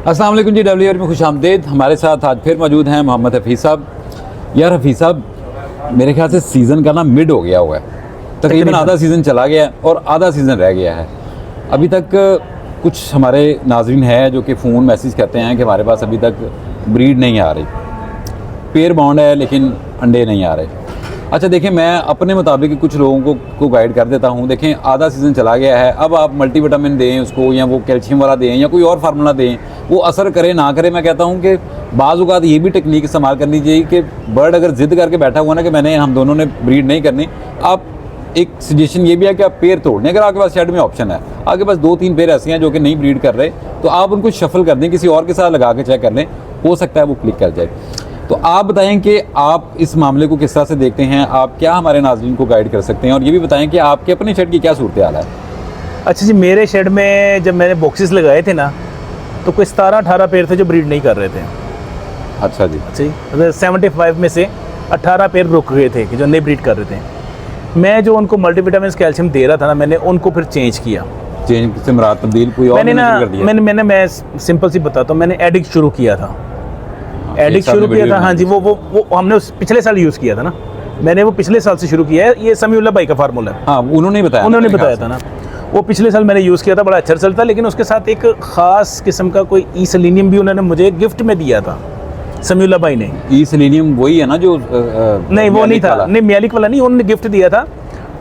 अस्सलाम वालेकुम जी, WR में खुश आमदीद। हमारे साथ आज फिर मौजूद हैं मोहम्मद हफीज़ साहब। यार हफीज़ साहब, मेरे ख्याल से सीज़न का ना मिड हो गया हुआ है, तकरीबन आधा सीज़न चला गया है और आधा सीज़न रह गया है। अभी तक कुछ हमारे नाज़रीन हैं जो कि फ़ोन मैसेज करते हैं कि हमारे पास अभी तक ब्रीड नहीं आ रही, पेयर बॉन्ड है लेकिन अंडे नहीं आ रहे। अच्छा देखें, मैं अपने मुताबिक कुछ लोगों को गाइड कर देता हूँ। देखें, आधा सीज़न चला गया है, अब आप मल्टीविटामिन दें उसको, या वो कैल्शियम वाला दें, या कोई और फार्मूला दें, वो असर करे ना करे। मैं कहता हूँ कि बाज़ औक़ात ये भी टेक्निक इस्तेमाल करनी चाहिए कि बर्ड अगर ज़िद करके बैठा हुआ ना कि हम दोनों ने ब्रीड नहीं करनी, आप एक सजेशन ये भी है कि आप पेयर तोड़ लें। अगर आपके पास शेड में ऑप्शन है, आपके पास 2-3 पेयर ऐसे हैं जो कि नहीं ब्रीड कर रहे, तो आप उनको शफल कर दें, किसी और के साथ लगा के चेक कर लें, हो सकता है वो क्लिक कर जाए। तो आप बताएं कि आप इस मामले को किस तरह से देखते हैं, आप क्या हमारे नाज़रीन को गाइड कर सकते हैं, और ये भी बताएं कि आपके अपने शेड की क्या सूरत हाल है। अच्छा जी, मेरे शेड में जब मैंने बॉक्सेस लगाए थे ना, तो कोई 17-18 पेयर थे जो ब्रीड नहीं कर रहे थे। अच्छा जी। अच्छा जी, 75 में से 18 पेयर रुक गए थे कि जो नहीं ब्रीड कर रहे थे। मैं जो उनको मल्टीविटामिन कैल्शियम दे रहा था ना, मैंने उनको फिर चेंज किया। चेंज से मुराद तब्दील कोई और मैंने ना कर दिया? मैं सिंपल सी बताता हूँ, मैंने एडिक्ट शुरू किया था। एडिक्ट शुरू किया था, हाँ जी, वो हमने पिछले साल यूज़ किया था ना, मैंने वो पिछले साल से शुरू किया है। ये समीउल्लाह भाई का फार्मूला है। हाँ, उन्होंने बताया था ना, वो पिछले साल मैंने यूज़ किया था, बड़ा अच्छा चलता। लेकिन उसके साथ एक ख़ास किस्म का कोई ई सेलेनियम भी उन्होंने मुझे गिफ्ट में दिया था, समीउल्लाह भाई ने। ई सेलेनियम वही है ना जो नहीं, वो नहीं था, नहीं मियालिक वाला नहीं, उन्होंने गिफ्ट दिया था।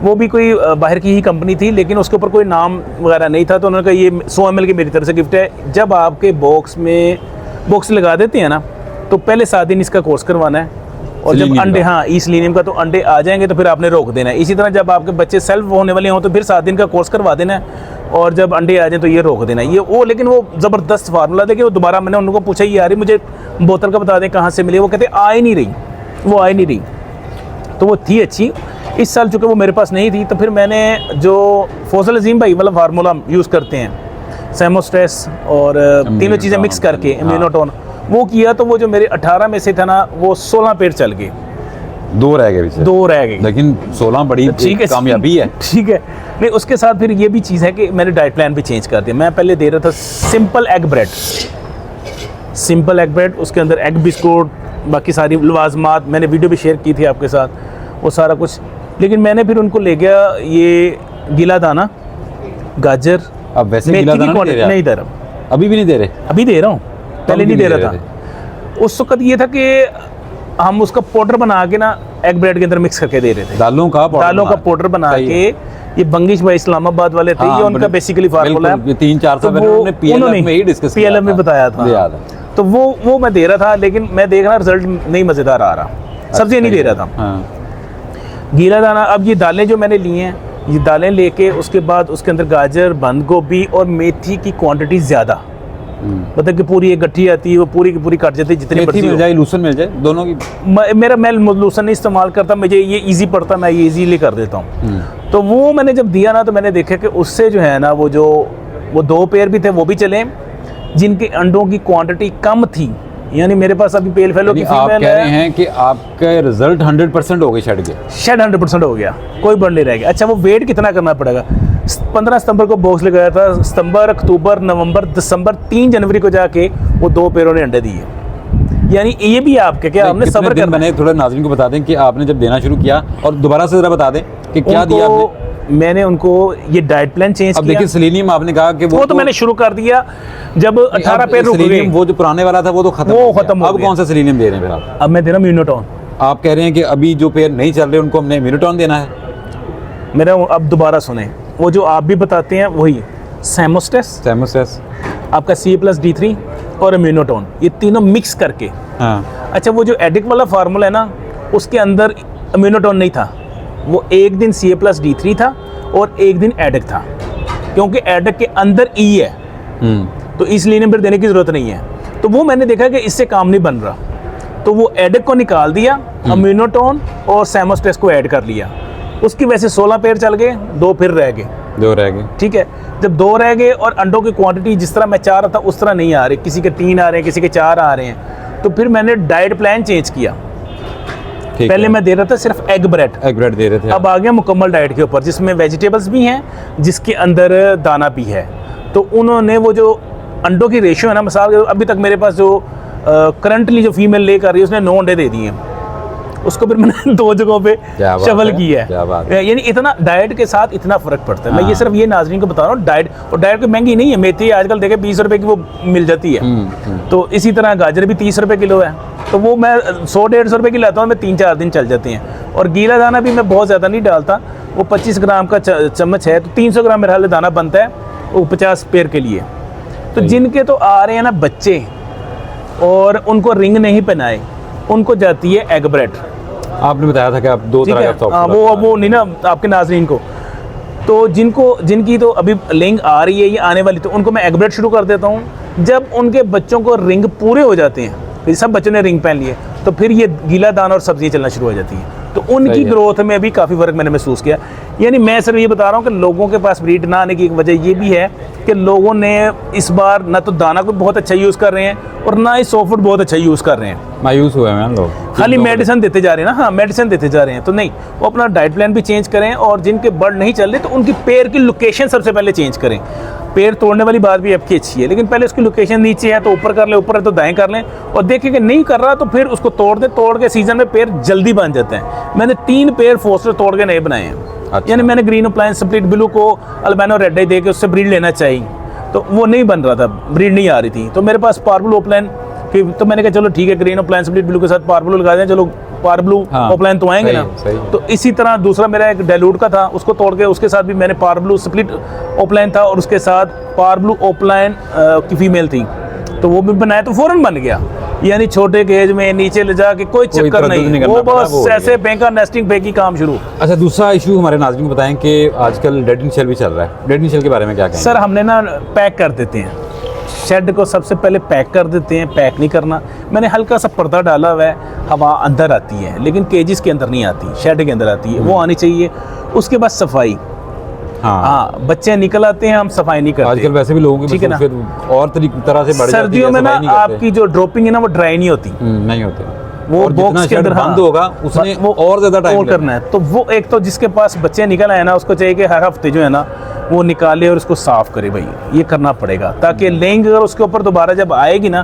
वो भी कोई बाहर की ही कंपनी थी, लेकिन उसके ऊपर कोई नाम वगैरह नहीं था। तो उन्होंने कहा ये 100 ml की मेरी तरफ से गिफ्ट है। जब आपके बॉक्स लगा देते हैं ना, तो पहले 7 दिन इसका कोर्स करवाना है, और जब अंडे, हाँ, ई सेलेनियम का, तो अंडे आ जाएंगे तो फिर आपने रोक देना है। इसी तरह जब आपके बच्चे सेल्फ होने वाले हों तो फिर 7 दिन का कोर्स करवा देना है, और जब अंडे आ जाएं तो ये रोक देना है। ये वो, लेकिन वो ज़बरदस्त फार्मूला था कि वो दोबारा मैंने उनको पूछा, ये यार मुझे बोतल का बता दें कहाँ से मिली। वो कहते आ ही नहीं रही, वो आ ही नहीं रही। तो वो थी अच्छी। इस साल चूँकि वो मेरे पास नहीं थी, तो फिर मैंने जो फौजल अजीम भाई वाला फार्मूला यूज़ करते हैं, सेमोस्ट्रेस और तीनों चीज़ें मिक्स करके, इम्यूनोटोन, वो किया। तो वो जो मेरे 18 में से था ना, वो 16 पेड़ चल गए, 2 रह गए, लेकिन 16 बड़ी ठीक है, कामयाबी है। ठीक है। नहीं, उसके साथ फिर ये भी चीज़ है कि मैंने डाइट प्लान भी चेंज कर दिया। मैं पहले दे रहा था सिंपल एग ब्रेड, उसके अंदर एग बिस्कुट, बाकी सारी लवाजमात, मैंने वीडियो भी शेयर की थी आपके साथ, वो सारा कुछ। लेकिन मैंने फिर उनको ले गया ये गीला दाना, गाजर। अब वैसे गीला दाना नहीं दे रहा, अभी भी नहीं दे रहे? अभी दे रहा हूँ, पहले नहीं दे रहा था। उस वक्त ये था कि हम उसका पाउडर बना के ना एग ब्रेड के अंदर मिक्स करके दे रहे थे, दालों का पाउडर बना के। ये बंगिश भाई इस्लामाबाद वाले थे, ये उनका बेसिकली फार्मूला है। 3-4 साल पहले उन्होंने PLF में ही डिस्कस किया, PLF में बताया था। तो वो मैं दे रहा था, लेकिन मैं देख रहा रिजल्ट नहीं मज़ेदार आ रहा, सब्जी नहीं दे रहा था। गीला दाना, अब ये दालें जो मैंने ली हैं, ये दालें लेके उसके बाद उसके अंदर गाजर, बंद गोभी और मेथी की क्वांटिटी ज़्यादा, मतलब कि पूरी एक गट्ठी आती है, वो पूरी की पूरी कट जाती है, जितनी मेथी मिल जाए, लूसन मिल जाए, दोनों की। मैं लूसन नहीं इस्तेमाल करता, मुझे ये इजी पड़ता, मैं ये इजीली कर देता हूँ। तो वो मैंने जब दिया ना, तो मैंने देखा कि उससे जो है ना, वो 2 पेयर भी थे, वो भी चले, जिनके अंडों की क्वांटिटी कम थी। यानी मेरे पास अभी पेल फेलो की आप कह रहे हैं कि आपका रिजल्ट 100% हो गए, शेड 100% हो गया, कोई बर्ड नहीं रह गया। अच्छा, वो वेट कितना करना पड़ेगा? 15 सितंबर को बॉक्स लगाया था, सितंबर, अक्टूबर, नवंबर, दिसंबर, 3 जनवरी को जाके वो 2 पेयरों ने अंडे दिए। यानी ये भी आपके क्या आपने सब्र करना। मैंने थोड़ा नाज़रीन को बता दें कि आपने जब देना शुरू किया, और दोबारा से ज़रा बता दें कि क्या दिया आपने। मैंने उनको ये डाइट प्लान चेंज किया। अब देखिए, सेलेनियम आपने कहा कि वो तो मैंने शुरू कर दिया जब 18 पेयर रुक गए। वो जो पुराने वाला था वो तो खत्म हो गया। अब कौन सा सेलेनियम दे रहे हैं फिर आप? अब मैं दे रहा हूँ इम्यूनोटोन। आप कह रहे हैं कि अभी जो पेयर नहीं चल रहे उनको हमने इम्यूनोटोन देना है। मेरा अब दोबारा सुने, वो जो आप भी बताते हैं वही सेमोस्ट्रेस, आपका C+D3 और इम्यूनोटोन, ये तीनों मिक्स करके। हाँ। अच्छा, वो जो एडिक वाला फार्मूला है ना, उसके अंदर इम्यूनोटोन नहीं था, वो एक दिन C+D3 था और एक दिन एडिक था, क्योंकि एडिक के अंदर E है, तो इसलिए फिर देने की ज़रूरत नहीं है। तो वो मैंने देखा कि इससे काम नहीं बन रहा, तो वो एडिक को निकाल दिया, इम्यूनोटोन और सेमोस्ट्रेस को ऐड कर लिया। उसकी वजह से 16 पेयर चल गए, 2 फिर रह गए। ठीक है, जब 2 रह गए और अंडों की क्वांटिटी जिस तरह मैं चाह रहा था उस तरह नहीं आ रही, किसी के 3 आ रहे हैं, किसी के 4 आ रहे हैं, तो फिर मैंने डाइट प्लान चेंज किया। पहले मैं दे रहा था सिर्फ एग ब्रेड दे रहे थे, अब आ गया मुकम्मल डाइट के ऊपर, जिसमें वेजिटेबल्स भी हैं, जिसके अंदर दाना भी है। तो उन्होंने वो जो अंडों की रेशियो है ना, मिसाल के अभी तक मेरे पास जो करंटली जो फीमेल ले कर रही है उसने 9 अंडे दे दिए हैं, उसको फिर मैंने 2 जगहों पे शवल किया है। यानी इतना डाइट के साथ इतना फ़र्क पड़ता है। मैं ये सिर्फ ये नाज़रीन को बता रहा हूँ, डाइट, और डाइट कोई महंगी नहीं है। मेथी आजकल देखे 20 रुपए की वो मिल जाती है, तो इसी तरह गाजर भी 30 रुपए किलो है, तो वो मैं 100-150 रुपए की लाता हूँ, मैं 3-4 दिन चल जाते हैं। और गीला दाना भी मैं बहुत ज़्यादा नहीं डालता, वो 25 ग्राम का चम्मच है, तो 300 ग्राम मेरा हाल दाना बनता है वो 50 पेयर के लिए। तो जिनके तो आ रहे हैं ना बच्चे और उनको रिंग नहीं पहनाए, उनको जाती है एग ब्रेड। आपने बताया था कि आप 2 तरह का वो नहीं ना आपके नाज़रीन को, तो जिनकी तो अभी लिंग आ रही है, ये आने वाली, तो उनको मैं एग ब्रेड शुरू कर देता हूँ। जब उनके बच्चों को रिंग पूरे हो जाते हैं, सब बच्चों ने रिंग पहन लिए, तो फिर ये गीला दाना और सब्जियाँ चलना शुरू हो जाती हैं, तो उनकी ग्रोथ में भी काफ़ी फ़र्क मैंने महसूस किया। यानी मैं सिर्फ ये बता रहा हूँ कि लोगों के पास ब्रीड ना आने की एक वजह ये भी है कि लोगों ने इस बार ना तो दाना को बहुत अच्छा यूज़ कर रहे हैं और ना ही सॉफ्ट फूड बहुत अच्छा यूज़ कर रहे हैं, मायूस हुए हैं लोग, खाली मेडिसिन देते जा रहे हैं ना। हाँ, मेडिसिन देते जा रहे हैं, तो नहीं, वो अपना डाइट प्लान भी चेंज करें, और जिनके बर्ड नहीं चल रहे तो उनकी पेड़ की लोकेशन सबसे पहले चेंज करें। पेड़ तोड़ने वाली बात भी आपकी अच्छी है, लेकिन पहले उसकी लोकेशन नीचे है तो ऊपर कर लें, ऊपर है तो दाएं कर लें, और देखें कि नहीं कर रहा तो फिर उसको तोड़ दें। तोड़ के सीजन में पेड़ जल्दी बन जाते हैं। मैंने 3 पेड़ फोस्टर तोड़ के नए बनाए हैं। अच्छा। यानी मैंने ग्रीन अप्लायंस स्प्लिट ब्लू को अल्बानो रेड आई दे के उससे ब्रीड लेना चाहिए, तो वो नहीं बन रहा था, ब्रीड नहीं आ रही थी, तो मेरे पास पार्बल ओपलाइन की, तो मैंने कहा चलो ठीक है, ग्रीन अप्लायंस स्प्लिट ब्लू के साथ पार्बल लगा दें, चलो पार्बलू ओपलाइन तो आएंगे ना। तो इसी तरह दूसरा मेरा एक डाइल्यूट का था, उसको तोड़ के उसके साथ भी मैंने पार्बलू स्प्लिट ओपलाइन था और उसके साथ पार्बलू ओपलाइन की फीमेल थी, तो वो भी बनाया, तो फौरन बन गया। यानी छोटे केज में नीचे ले जाके कोई चक्कर नहीं, वो बस ऐसे फेंका, नेस्टिंग फेंकी, काम शुरू। अच्छा, दूसरा इशू हमारे नाज़रीन को बताएं कि आजकल डेड इन शेल भी चल रहा है, डेड इन शेल के बारे में क्या कहेंगे? सर, हमने ना पैक कर देते हैं शेड को, सबसे पहले पैक कर देते हैं। पैक नहीं करना, मैंने हल्का सा पर्दा डाला हुआ है, हवा अंदर आती है लेकिन केजेस के अंदर नहीं आती, शेड के अंदर आती है, वो आनी चाहिए। उसके बाद सफाई, हाँ, बच्चे निकल आते हैं, हम सफाई नहीं करते। आजकल वैसे भी लोगों की, ठीक है ना, और तरह से बढ़ जाती है। सर्दियों में ना आपकी जो ड्रॉपिंग है ना वो ड्राई नहीं होती, नहीं होती, वो बॉक्स के अंदर बंद होगा, उसने वो और ज्यादा टाइम करना है। तो वो एक तो जिसके पास बच्चे निकल आए ना, उसको चाहिए कि हर हफ्ते जो है ना वो निकाले और उसको साफ करे, भाई ये करना पड़ेगा, ताकि लेंग अगर उसके ऊपर दोबारा जब आएगी ना,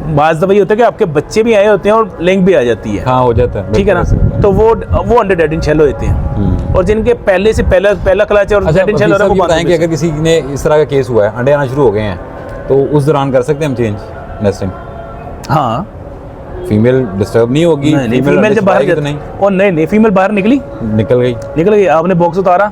बाज़ दफ़ा ये होता है कि आपके बच्चे भी आए होते हैं और लेंग भी आ जाती है। हाँ, हो जाता है, ठीक है ना, तो वो अंडे डेड इन शेल होते हैं, और जिनके पहले से पहला क्लच और डेड इन शेल हो रहा है, वो बताएं कि अगर किसी ने इस तरह का केस हुआ है, अंडे आना शुरू हो गए हैं, तो उस दौरान कर सकते हैं हम चेंज नेस्टिंग? हाँ, फीमेल डिस्टर्ब नहीं होगी? फीमेल जब बाहर तो नहीं, और नहीं, फीमेल बाहर निकल गई, आपने बॉक्स उतारा,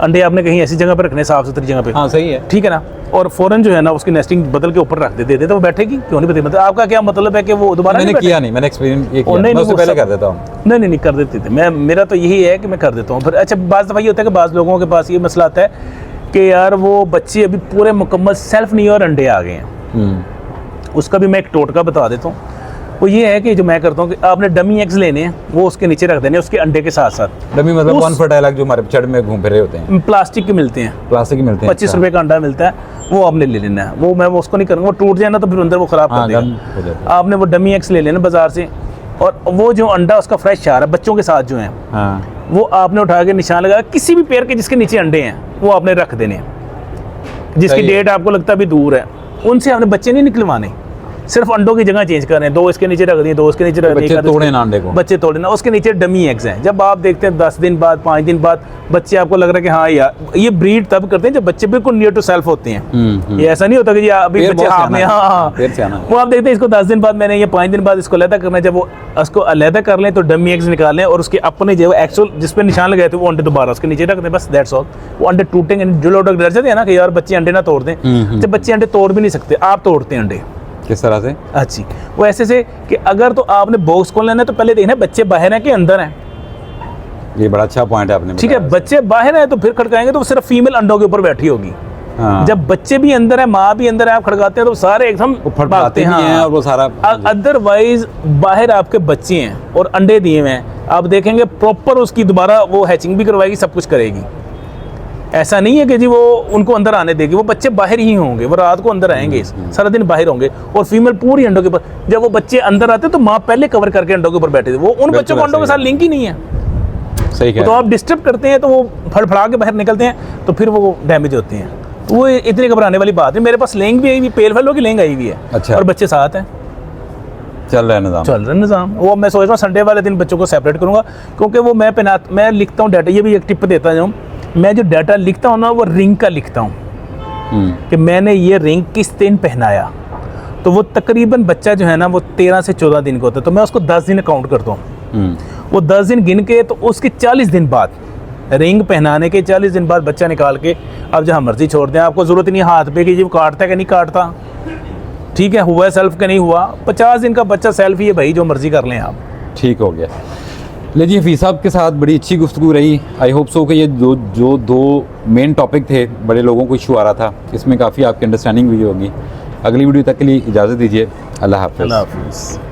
अंडे आपने कहीं ऐसी जगह पे रखने, साफ सुथरी जगह पे। हाँ, सही है, ठीक है ना, और फौरन जो है ना उसकी नेस्टिंग बदल के ऊपर रख देते तो वो बैठेगी, क्यों नहीं बैठेगी? मतलब आपका क्या मतलब है कि वो दोबारा मैंने किया नहीं, मैंने एक्सपीरियंस ये किया, मैं उससे पहले कर देता हूँ। नहीं कर देते थे, मेरा तो यही है कि मैं कर देता हूँ। फिर अच्छा, बाज़ दफ़ा ये होता है कि बाज़ लोगों के पास ये मसला आता है कि यार वो बच्चे अभी पूरे मुकम्मल सेल्फ नहीं और अंडे आ गए हैं, उसका भी मैं एक टोटका बता देता हूँ। वो ये है कि जो मैं करता हूँ कि आपने डमी एग्स लेने हैं, वो उसके नीचे रख देने उसके अंडे के साथ साथ। डमी मतलब कौन फर्टाइल एग जो हमारे छड़ में घूम फिर रहे होते हैं? प्लास्टिक के मिलते हैं, 25 रुपए का अंडा मिलता है, वो आपने ले लेना है। वो मैं उसको नहीं करूँगा, वो टूट जाए ना तो फिर अंदर वो ख़राब कर देगा। आपने वो डमी एग्स ले लेना बाज़ार से, और वो जो अंडा उसका फ्रेश आ रहा है बच्चों के साथ जो है, वो आपने उठा के निशान लगा किसी भी पेड़ के जिसके नीचे अंडे हैं, वो आपने रख देने हैं। जिसकी डेट आपको लगता भी दूर है, उनसे आपने बच्चे नहीं निकलवाने, सिर्फ अंडों की जगह चेंज कर रहे हैं, 2 इसके नीचे रख दिए, 2 इसके नीचे रख दिए, बच्चे तोड़े ना अंडे को, बच्चे तोड़े ना, उसके नीचे डमी एग्स हैं। जब आप देखते हैं 10 दिन बाद, 5 दिन बाद बच्चे, आपको लग रहा है कि हाँ यार ये ब्रीड तब करते हैं जब बच्चे बिल्कुल नियर टू सेल्फ होते हैं। ये ऐसा नहीं होता कि अभी बच्चे हाथ में, वो आप देखते हैं इसको 10 दिन बाद मैंने, ये 5 दिन बाद इसको अलहदा करना है। जब वो उसको अलहदा कर लें तो डमी एग्स निकालें और उसके अपने जो एक्चुअल जिस पर निशान लगाए थे वो अंडे दोबारा उसके नीचे रख दें, बस दैट्स ऑल। वो अंडे टूटेंगे, जो लोग डर जाते हैं ना कि यार बच्चे अंडे ना तोड़ दें, जब बच्चे अंडे तोड़ भी नहीं सकते, आप तोड़ते हैं अंडे। किस तरह से? अच्छी, वो ऐसे से कि अगर तो आपने बॉक्स खोल लेना है तो पहले देखना बच्चे बाहर हैं कि अंदर हैं। ये बड़ा अच्छा पॉइंट है आपने, ठीक है, बच्चे बाहर हैं तो फिर खड़काएंगे तो सिर्फ फीमेल अंडों के ऊपर बैठी होगी। हाँ। जब बच्चे भी अंदर है, माँ भी अंदर है, आप खड़काते हैं तो सारे एकदम भागते हैं और वो सारा। अदरवाइज बाहर आपके बच्चे हैं और अंडे दिए हुए हैं, आप देखेंगे प्रॉपर उसकी दोबारा वो हैचिंग भी करवाएगी, सब कुछ करेगी। ऐसा नहीं है कि जी वो उनको अंदर आने देगी, वो बच्चे बाहर ही होंगे, वो रात को अंदर आएंगे, सारा दिन बाहर होंगे, और फीमेल पूरी अंडों के ऊपर। जब वो बच्चे अंदर आते तो माँ पहले कवर करके अंडों के ऊपर बैठे थे, वो उन बच्चों को अंडों के साथ लिंक ही नहीं है। सही है। तो आप डिस्टर्ब करते हैं तो वो फड़फड़ा के बाहर निकलते हैं, तो फिर वो डैमेज होते हैं। वो इतनी घबराने वाली बात है। मेरे पास लेंग भी आई हुई, पेल फेलो की लेंग आई हुई है। अच्छा। और बच्चे साथ हैं, चल रहा है निज़ाम। चल रहा है निज़ाम। वो मैं सोच रहा हूँ संडे वाले दिन बच्चों को सेपरेट करूँगा, क्योंकि वो मैं लिखता हूँ डाटा। ये भी एक टिप देता हूँ, मैं जो डाटा लिखता हूँ ना वो रिंग का लिखता हूँ कि मैंने ये रिंग किस दिन पहनाया। तो वो तकरीबन बच्चा जो है ना वो 13 से 14 दिन का होता है, तो मैं उसको 10 दिन काउंट करता हूँ। वो 10 दिन गिन के, तो उसके 40 दिन बाद, रिंग पहनाने के 40 दिन बाद बच्चा निकाल के आप जहाँ मर्जी छोड़ दें। आपको ज़रूरत नहीं हाथ पे कि जी वो काटता है कि नहीं काटता, ठीक है, हुआ है सेल्फ का नहीं हुआ। 50 दिन का बच्चा सेल्फ ही है भाई, जो मर्जी कर लें आप। ठीक हो गया। लीजिए हफीज़ साहब के साथ बड़ी अच्छी गुफ्तगू रही। आई होप सो कि ये दो मेन टॉपिक थे, बड़े लोगों को इशू आ रहा था, इसमें काफ़ी आपकी अंडरस्टैंडिंग हुई होगी। अगली वीडियो तक के लिए इजाज़त दीजिए। अल्लाह हाफ़िज़। अल्लाह हाफ़िज़।